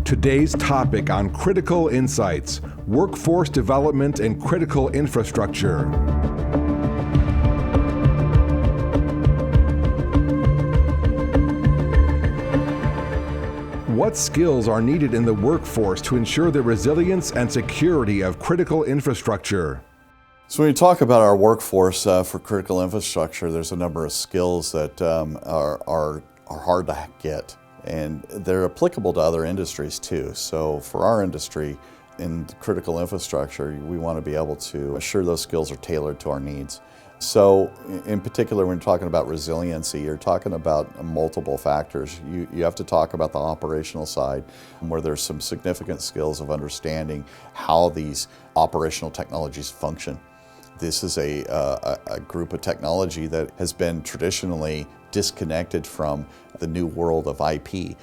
Today's topic on Critical Insights: Workforce Development and Critical Infrastructure. What skills are needed in the workforce to ensure the resilience and security of critical infrastructure? So when you talk about our workforce for critical infrastructure, there's a number of skills that are hard to get, and they're applicable to other industries too. So for our industry, in critical infrastructure, we want to be able to assure those skills are tailored to our needs. So in particular, when you're talking about resiliency, you're talking about multiple factors. You have to talk about the operational side, where there's some significant skills of understanding how these operational technologies function. This is a group of technology that has been traditionally disconnected from the new world of IP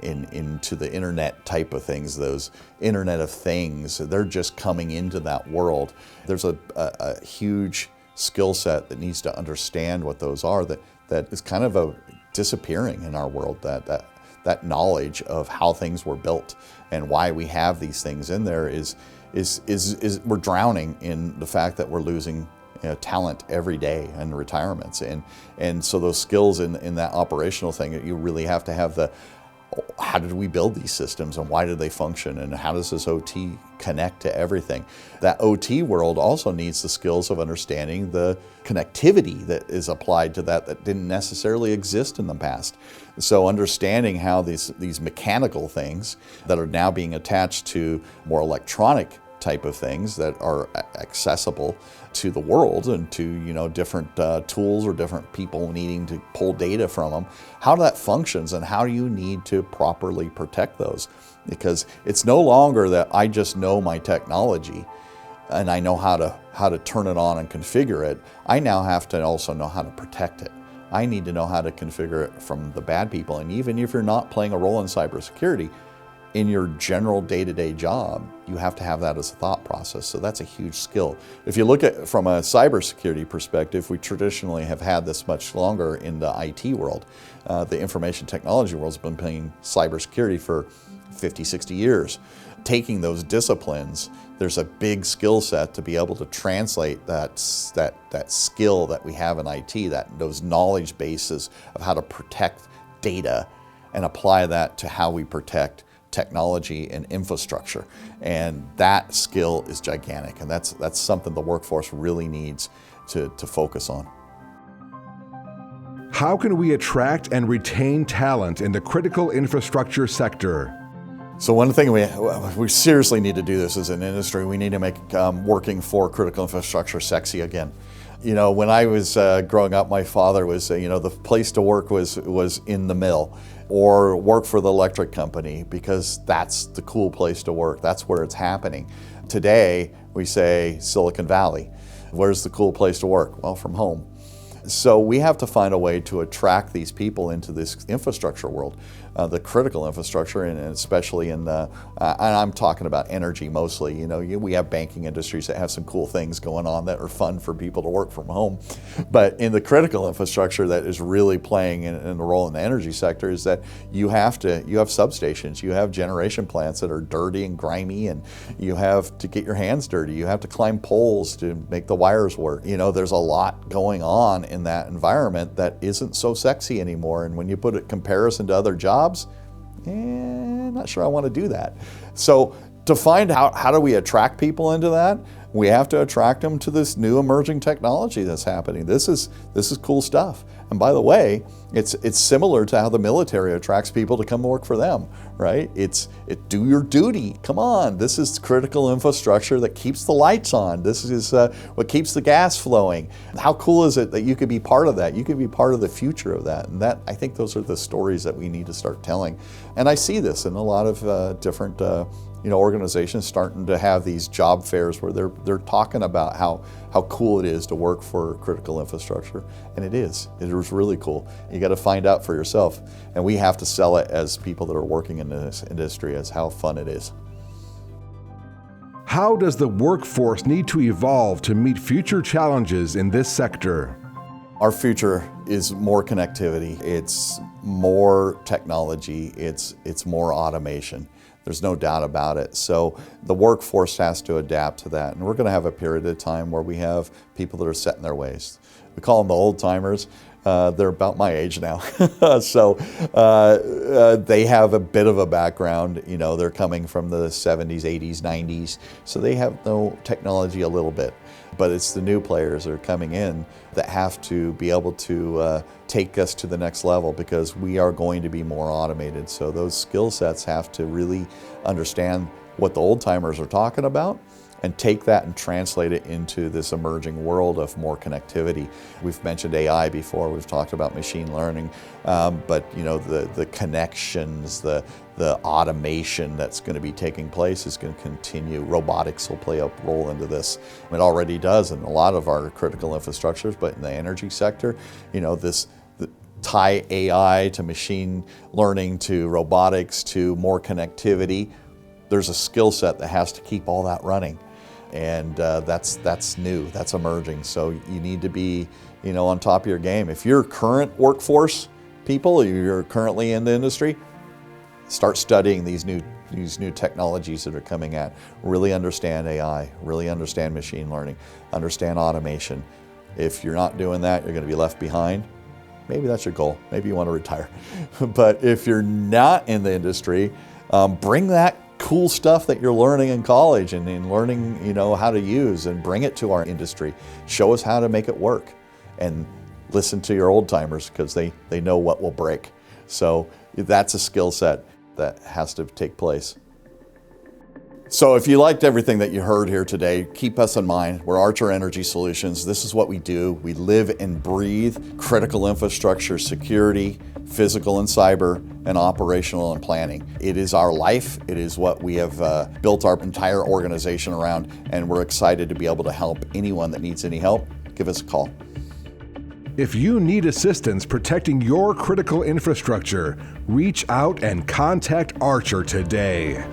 into the internet type of things, those Internet of Things. They're just coming into that world. There's a huge skill set that needs to understand what those are that is kind of disappearing in our world, that knowledge of how things were built and why we have these things in there is we're drowning in the fact that we're losing talent every day in retirements, and so those skills in that operational thing, you really have to have how did we build these systems and why did they function, and how does this OT connect to everything? That OT world also needs the skills of understanding the connectivity that is applied to that didn't necessarily exist in the past. So understanding how these mechanical things that are now being attached to more electronic type of things that are accessible to the world and to different tools or different people needing to pull data from them, how that functions and how you need to properly protect those. Because it's no longer that I just know my technology and I know how to turn it on and configure it. I now have to also know how to protect it. I need to know how to configure it from the bad people. And even if you're not playing a role in cybersecurity, in your general day-to-day job, you have to have that as a thought process. So that's a huge skill. If you look at it from a cybersecurity perspective, we traditionally have had this much longer in the IT world. The information technology world's been playing cybersecurity for 50, 60 years. Taking those disciplines, there's a big skill set to be able to translate that skill that we have in IT, those knowledge bases of how to protect data, and apply that to how we protect technology and infrastructure. And that skill is gigantic, and that's something the workforce really needs to focus on. How can we attract and retain talent in the critical infrastructure sector? So one thing we seriously need to do this as an industry, we need to make working for critical infrastructure sexy again. When I was growing up, my father was, the place to work was in the mill or work for the electric company, because that's the cool place to work. That's where it's happening. Today, we say Silicon Valley. Where's the cool place to work? Well, from home. So we have to find a way to attract these people into this infrastructure world, the critical infrastructure, and especially in and I'm talking about energy mostly. We have banking industries that have some cool things going on that are fun for people to work from home. But in the critical infrastructure that is really playing in a role in the energy sector is that you have substations, you have generation plants that are dirty and grimy, and you have to get your hands dirty. You have to climb poles to make the wires work. There's a lot going on in that environment that isn't so sexy anymore. And when you put it in comparison to other jobs, not sure I want to do that. So to find out how do we attract people into that, we have to attract them to this new emerging technology that's happening. This is cool stuff. And by the way, it's similar to how the military attracts people to come work for them, right? Do your duty. Come on, this is critical infrastructure that keeps the lights on. This is what keeps the gas flowing. How cool is it that you could be part of that? You could be part of the future of that. And I think those are the stories that we need to start telling. And I see this in a lot of different organizations starting to have these job fairs where they're talking about how cool it is to work for critical infrastructure. And it is really cool. You got to find out for yourself. And we have to sell it as people that are working in this industry as how fun it is. How does the workforce need to evolve to meet future challenges in this sector? Our future is more connectivity, it's more technology, it's more automation. There's no doubt about it. So the workforce has to adapt to that. And we're going to have a period of time where we have people that are set in their ways. We call them the old timers. They're about my age now. So they have a bit of a background. You know, they're coming from the 70s, 80s, 90s. So they have no technology a little bit. But it's the new players that are coming in that have to be able to take us to the next level, because we are going to be more automated. So those skill sets have to really understand what the old timers are talking about and take that and translate it into this emerging world of more connectivity. We've mentioned AI before, we've talked about machine learning, but you know, the connections, the automation that's going to be taking place is going to continue. Robotics will play a role into this. It already does in a lot of our critical infrastructures, but in the energy sector, you know, tie AI to machine learning to robotics to more connectivity. There's a skill set that has to keep all that running. And that's new, that's emerging. So you need to be, you know, on top of your game. If you're current workforce people, you're currently in the industry, start studying these new technologies that are coming at. Really understand AI, really understand machine learning, understand automation. If you're not doing that, you're going to be left behind. Maybe that's your goal. Maybe you want to retire. But if you're not in the industry, bring that cool stuff that you're learning in college and learning, you know, how to use, and bring it to our industry. Show us how to make it work, and listen to your old timers, because they know what will break. So that's a skill set that has to take place. So if you liked everything that you heard here today, keep us in mind. We're Archer Energy Solutions. This is what we do. We live and breathe critical infrastructure security, physical and cyber, and operational and planning. It is our life. It is what we have built our entire organization around, and we're excited to be able to help anyone that needs any help. Give us a call. If you need assistance protecting your critical infrastructure, reach out and contact Archer today.